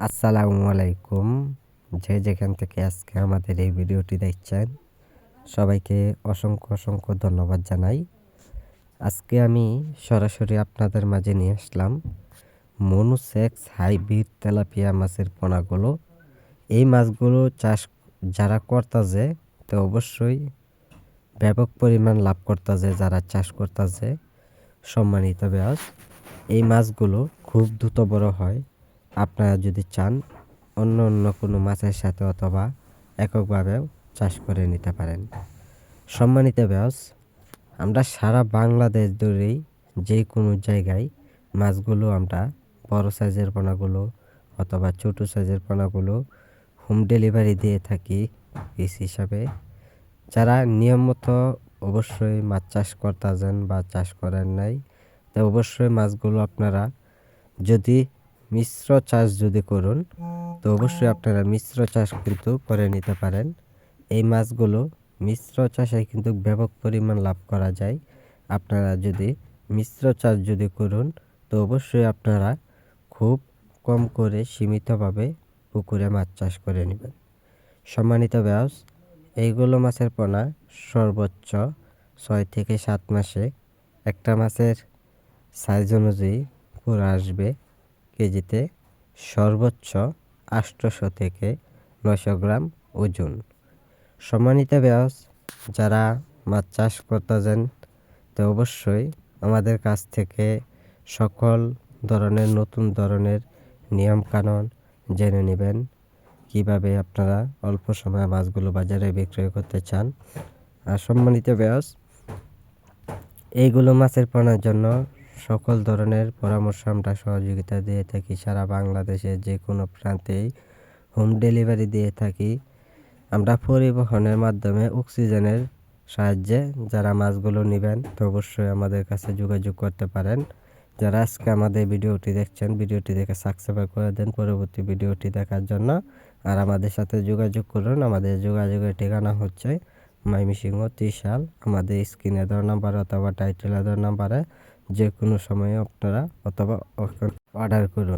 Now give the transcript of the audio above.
আসসালামু আলাইকুম। যে যেখান থেকে আজকে আমাদের এই ভিডিওটি দেখছেন সবাইকে অসংখ্য ধন্যবাদ জানাই। আজকে আমি সরাসরি আপনাদের মাঝে নিয়ে আসলাম মনোসেক্স হাইব্রিড তেলাপিয়া মাছের পোনাগুলো। এই মাছগুলো চাষ যারা করতেছে তো অবশ্যই ব্যাপক পরিমাণ লাভ করতেছে, যারা চাষ করতেছে সম্মানিত ব্যাস। এই মাছগুলো খুব দ্রুত বড় হয়। আপনারা যদি চান অন্য কোনো মাছের সাথে অথবা এককভাবেও চাষ করে নিতে পারেন। সম্মানিত ব্যাস, আমরা সারা বাংলাদেশ ধরেই যে কোনো জায়গায় মাছগুলো আমরা বড় সাইজের পোনাগুলো অথবা ছোট সাইজের পোনাগুলো হোম ডেলিভারি দিয়ে থাকি পিস হিসাবে। যারা নিয়মিত অবশ্যই মাছ চাষ করতেছেন বা চাষ করেন নাই, তো অবশ্যই মাছগুলো আপনারা যদি মিশ্র চাষ যদি করুন তো অবশ্যই আপনারা মিশ্র চাষ কিন্তু করে নিতে পারেন। এই মাছগুলো মিশ্র চাষে কিন্তু ব্যাপক পরিমাণ লাভ করা যায়। আপনারা যদি মিশ্র চাষ যদি করুন তো অবশ্যই আপনারা খুব কম করে সীমিতভাবে পুকুরে মাছ চাষ করে নেবেন। সম্মানিত ব্যাস, এইগুলো মাছের পোনা সর্বোচ্চ 6 থেকে 7 মাসে একটা মাছের সাইজ অনুযায়ী পুরো আসবে কেজিতে সর্বোচ্চ 800 থেকে 900 গ্রাম ওজন। সম্মানিত ব্যাস, যারা মাছ চাষ করতেছেন তো অবশ্যই আমাদের কাছ থেকে সকল ধরনের নতুন ধরনের নিয়মকানুন জেনে নেবেন, কিভাবে আপনারা অল্প সময়ে মাছগুলো বাজারে বিক্রয় করতে চান। আর সম্মানিত ব্যাস, এইগুলো মাছের পোনার জন্য সকল ধরনের পরামর্শ আমরা সহযোগিতা দিয়ে থাকি। সারা বাংলাদেশের যে কোনো প্রান্তেই হোম ডেলিভারি দিয়ে থাকি। আমরা পরিবহনের মাধ্যমে অক্সিজেনের সাহায্যে যারা মাছগুলো নেবেন তো অবশ্যই আমাদের কাছে যোগাযোগ করতে পারেন। যারা আজকে আমাদের ভিডিওটি দেখছেন, ভিডিওটি দেখে সাবস্ক্রাইব করে দেন পরবর্তী ভিডিওটি দেখার জন্য। আর আমাদের সাথে যোগাযোগ করুন। আমাদের যোগাযোগের ঠিকানা হচ্ছে ময়মনসিংহ ত্রিশাল। আমাদের স্ক্রিনে দেওয়া নাম্বার অথবা টাইটেলে দেওয়া নাম্বারে যে কোনো সময়ে আপনারা অথবা অর্ডার করুন।